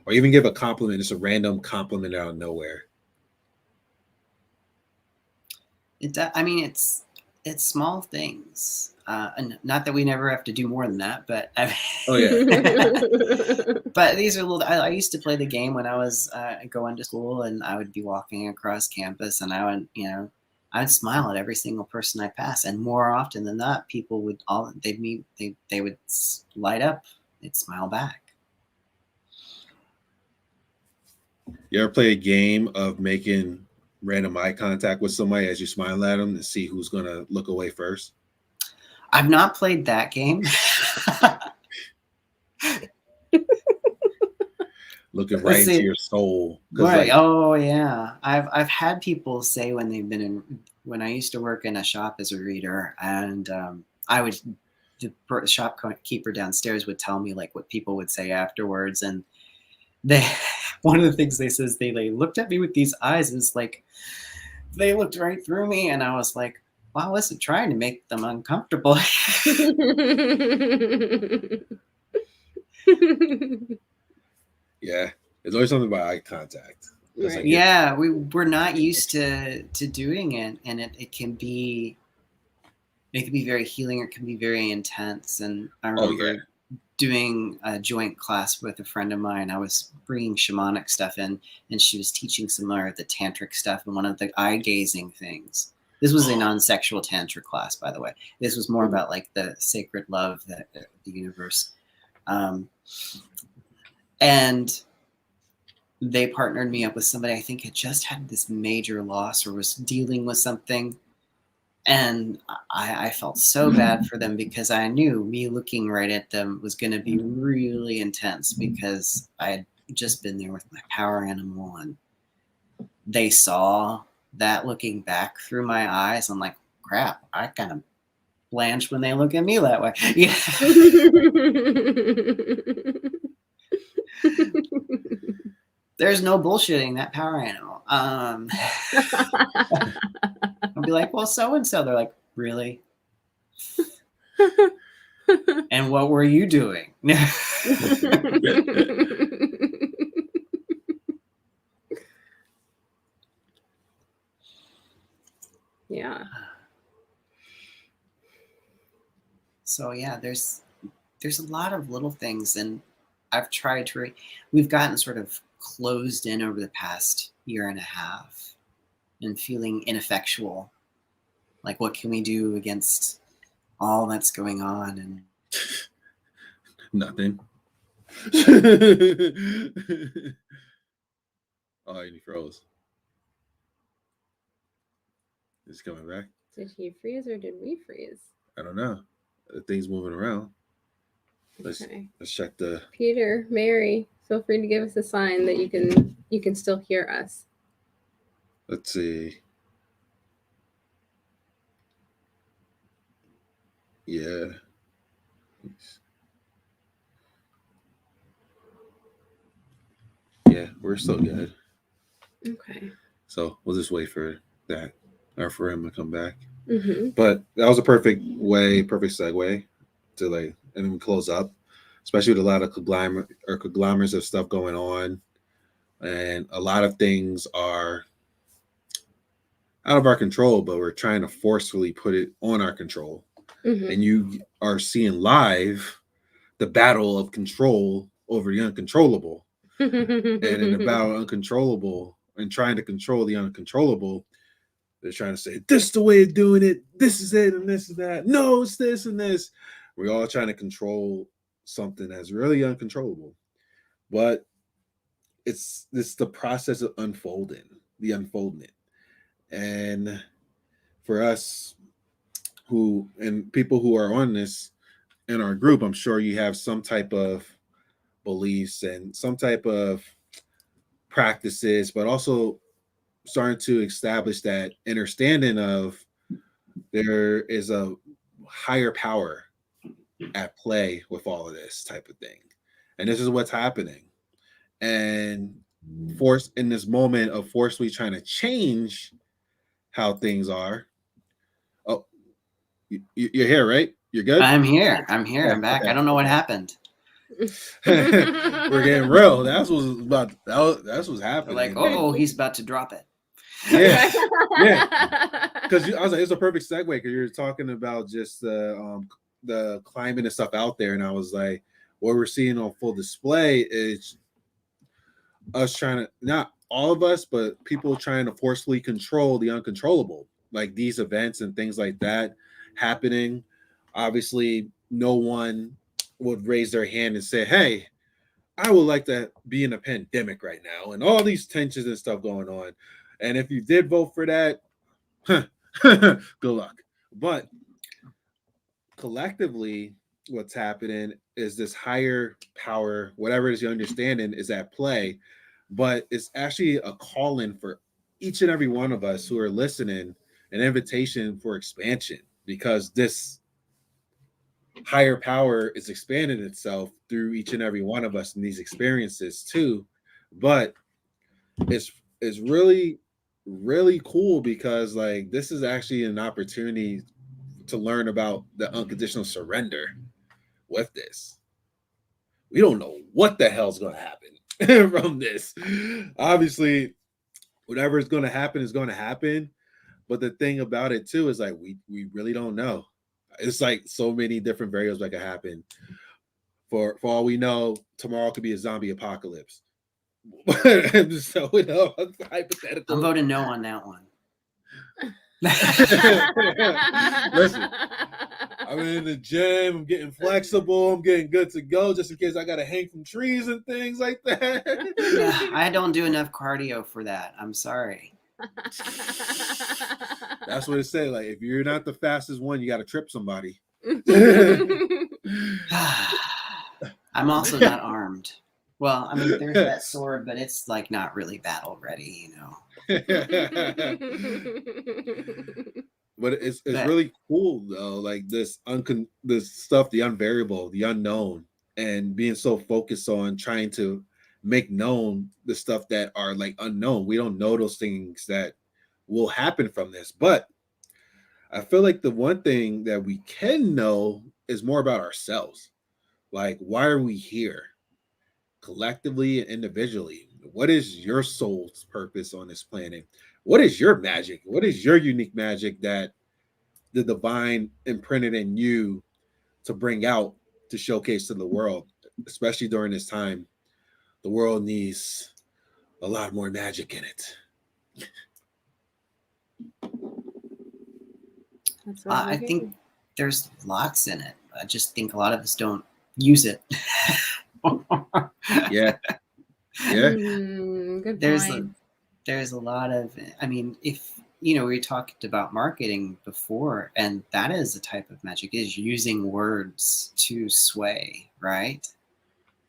S2: Or even give a compliment, just a random compliment out of nowhere.
S3: I mean, it's small things. And not that we never have to do more than that, but
S2: oh yeah.
S3: But these are little. I used to play the game when I was going to school, and I would be walking across campus, and I would, you know, I would smile at every single person I pass, and more often than not, people would they would light up, they'd smile back.
S2: You ever play a game of making random eye contact with somebody as you smile at them to see who's gonna look away first?
S3: I've not played that game.
S2: Looking right into your soul.
S3: Right. Like, oh yeah. I've had people say when they've been when I used to work in a shop as a reader, and the shopkeeper downstairs would tell me like what people would say afterwards, and one of the things they says they looked at me with these eyes, and it's like they looked right through me, and I was like, well, I wasn't trying to make them uncomfortable.
S2: Yeah, there's always something about eye contact.
S3: Right. Yeah, we're not used to doing it, and it can be very healing, or it can be very intense. And I remember doing a joint class with a friend of mine. I was bringing shamanic stuff in, and she was teaching some more of the tantric stuff and one of the eye gazing things. This was a non-sexual tantra class, by the way. This was more about like the sacred love that the universe. And they partnered me up with somebody I think had just had this major loss or was dealing with something. And I felt so bad for them, because I knew me looking right at them was going to be really intense, because I had just been there with my power animal, and they saw that looking back through my eyes. I'm like, crap, I kind of blanch when they look at me that way. Yeah. There's no bullshitting that power animal. I'll be like, well, so-and-so. They're like, really? And what were you doing?
S4: Yeah.
S3: So yeah, there's a lot of little things, and I've tried to. We've gotten sort of closed in over the past year and a half, and feeling ineffectual. Like, what can we do against all that's going on? And
S2: nothing. Oh, and he froze. Is he coming back?
S4: Did he freeze or did we freeze?
S2: I don't know. The thing's moving around. Let's check the.
S4: Peter, Mary, feel free to give us a sign that you can still hear us.
S2: Let's see. Yeah. Yeah, we're still good.
S4: Okay.
S2: So we'll just wait for that, or for him to come back.
S4: Mm-hmm.
S2: But that was a perfect segue to and then we close up. especially with a lot of conglomerates of stuff going on. And a lot of things are out of our control, but we're trying to forcefully put it on our control. And you are seeing live the battle of control over the uncontrollable. And in the battle of uncontrollable and trying to control the uncontrollable, they're trying to say, this is the way of doing it. This is it. And this is that. No, it's this and this. We're all trying to control something that's really uncontrollable. But it's the process of unfolding, the unfoldment. And for us and people who are on this in our group, I'm sure you have some type of beliefs and some type of practices, but also starting to establish that understanding of there is a higher power at play with all of this type of thing. And this is what's happening. And force in this moment of forcefully trying to change how things are. Oh, you're here, right? You're good?
S3: I'm here. I'm back.
S2: Okay.
S3: I don't know what happened.
S2: We're getting real. That's what's happening.
S3: They're like, oh, he's about to drop it.
S2: Yeah. Because I was like, it's a perfect segue because you're talking about just the climate and stuff out there, and I was like, what we're seeing on full display is us trying to, not all of us, but people trying to forcefully control the uncontrollable, like these events and things like that happening. Obviously, no one would raise their hand and say, hey, I would like to be in a pandemic right now and all these tensions and stuff going on. And if you did vote for that, good luck. But collectively, what's happening is this higher power, whatever it is your understanding, is at play. But it's actually a calling for each and every one of us who are listening, an invitation for expansion, because this higher power is expanding itself through each and every one of us in these experiences too. But it's really, really cool because like this is actually an opportunity to learn about the unconditional surrender with this. We don't know what the hell's going to happen from this. Obviously, whatever is going to happen is going to happen. But the thing about it too is like we really don't know. It's like so many different variables that could happen. For all we know, tomorrow could be a zombie apocalypse. So hypothetical.
S3: I'm voting no on that one.
S2: Listen, I'm in the gym. I'm getting flexible. I'm getting good to go, just in case I gotta hang from trees and things like that.
S3: I don't do enough cardio for that. I'm sorry.
S2: That's what it said. Like, if you're not the fastest one, you got to trip somebody.
S3: I'm also not armed. Well, I mean, there's that sword, but it's like not really battle ready, you know.
S2: But it's really cool though. Like this stuff, the unvariable, the unknown, and being so focused on trying to make known the stuff that are like unknown. We don't know those things that will happen from this, but I feel like the one thing that we can know is more about ourselves. Like, why are we here collectively and individually? What is your soul's purpose on this planet? What is your magic? What is your unique magic that the divine imprinted in you to bring out, to showcase to the world, especially during this time? The world needs a lot more magic in it.
S3: I think there's lots in it. I just think a lot of us don't use it.
S2: Yeah.
S4: Good point.
S3: There's a lot of, I mean, if, you know, we talked about marketing before, and that is a type of magic, is using words to sway, right?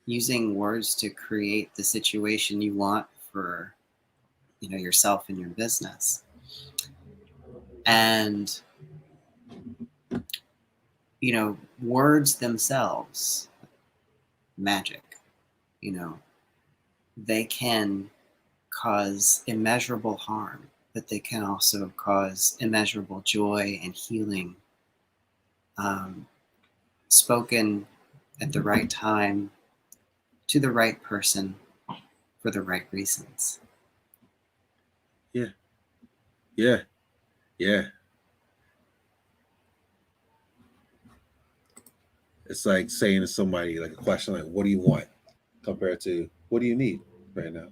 S3: Using words to create the situation you want for, you know, yourself and your business. And, you know, words themselves, magic, you know, they can cause immeasurable harm, but they can also cause immeasurable joy and healing, spoken at the right time to the right person for the right reasons.
S2: Yeah. It's like saying to somebody, like a question like, what do you want? Compared to, what do you need right now?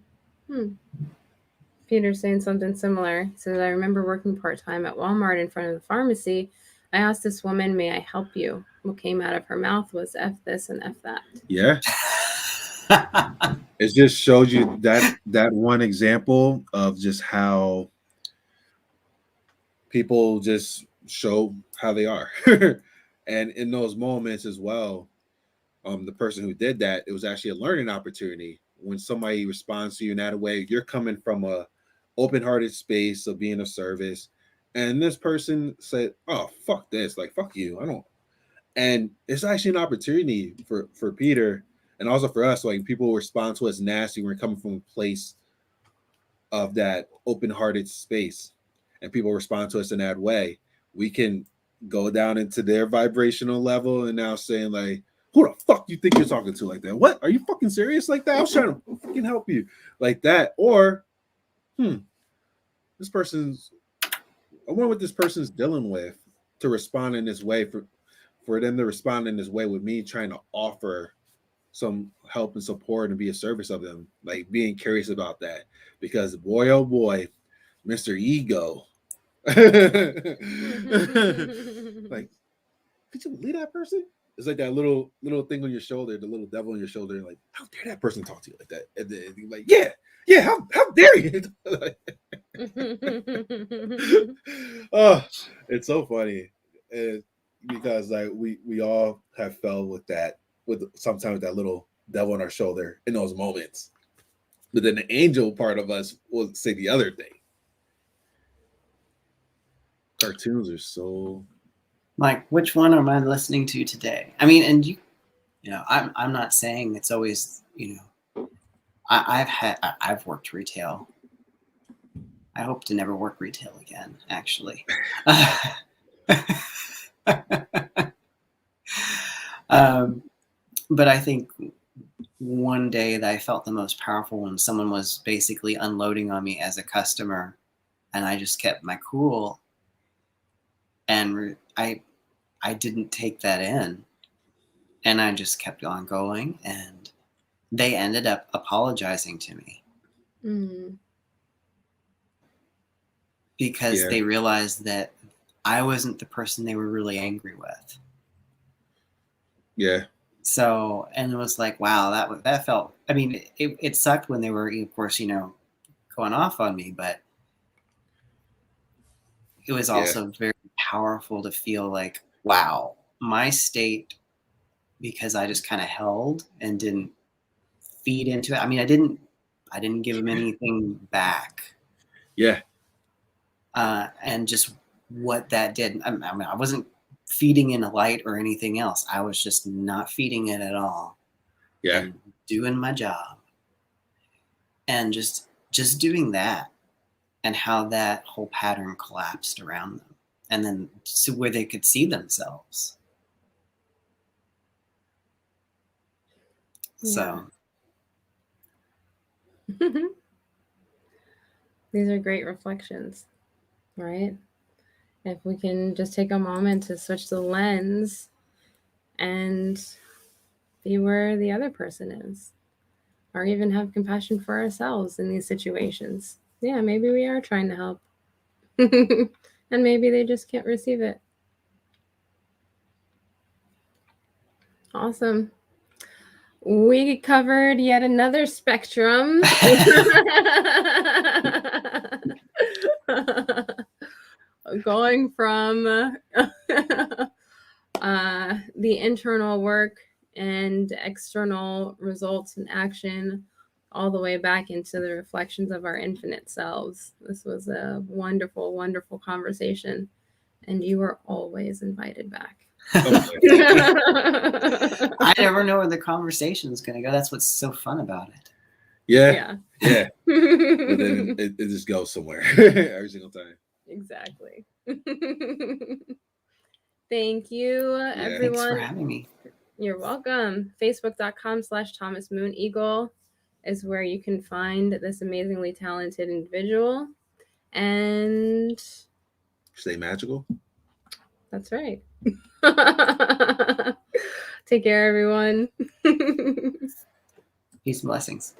S4: Peter's saying something similar. He says, I remember working part-time at Walmart in front of the pharmacy. I asked this woman, may I help you? What came out of her mouth was F this and F that.
S2: Yeah. It just showed you that one example of just how people just show how they are. And in those moments as well, the person who did that, it was actually a learning opportunity. When somebody responds to you in that way, you're coming from a open-hearted space of being of service, and this person said, oh, fuck this, like, fuck you, I don't. And it's actually an opportunity for Peter, and also for us, like, people respond to us nasty when we're coming from a place of that open-hearted space, and people respond to us in that way. We can go down into their vibrational level and now saying, like, who the fuck you think you're talking to like that? What? Are you fucking serious like that? I was trying to fucking help you like that. Or, this person's, I wonder what this person's dealing with to respond in this way, for them to respond in this way with me trying to offer some help and support and be a service of them, like being curious about that. Because boy, oh boy, Mr. Ego. Like, could you believe that person? It's like that little thing on your shoulder, the little devil on your shoulder, like, how dare that person talk to you like that? And then you're like, yeah, how dare you? Oh, it's so funny. Because like we all have felt with that, with sometimes that little devil on our shoulder in those moments. But then the angel part of us will say the other thing. Cartoons are so,
S3: like, which one am I listening to today? I mean, and you know, I'm not saying it's always, you know, I've worked retail. I hope to never work retail again, actually. But I think one day that I felt the most powerful when someone was basically unloading on me as a customer, and I just kept my cool, and I didn't take that in, and I just kept on going, and they ended up apologizing to me. Because they realized that I wasn't the person they were really angry with.
S2: Yeah.
S3: So, and it was like, wow, that felt, I mean, it sucked when they were, of course, you know, going off on me, but it was also very powerful to feel like, wow, my state, because I just kind of held and didn't feed into it. I mean, I didn't give them anything back.
S2: Yeah.
S3: And just what that did. I mean, I wasn't feeding in a light or anything else. I was just not feeding it at all.
S2: Yeah.
S3: And doing my job. And just doing that, and how that whole pattern collapsed around them. And then to where they could see themselves.
S4: Yeah.
S3: So.
S4: These are great reflections, right? If we can just take a moment to switch the lens and be where the other person is, or even have compassion for ourselves in these situations. Yeah, maybe we are trying to help. And maybe they just can't receive it. Awesome. We covered yet another spectrum. Going from the internal work and external results and action all the way back into the reflections of our infinite selves. This was a wonderful, wonderful conversation, and you are always invited back.
S3: I never know where the conversation is going to go. That's what's so fun about it.
S2: Yeah. But then it just goes somewhere every single time.
S4: Exactly. Thank you, everyone.
S3: Thanks for having me.
S4: You're welcome. Facebook.com/Thomas Mooneagle is where you can find this amazingly talented individual. And
S2: Stay magical.
S4: that's right. Take care, everyone.
S3: Peace and blessings.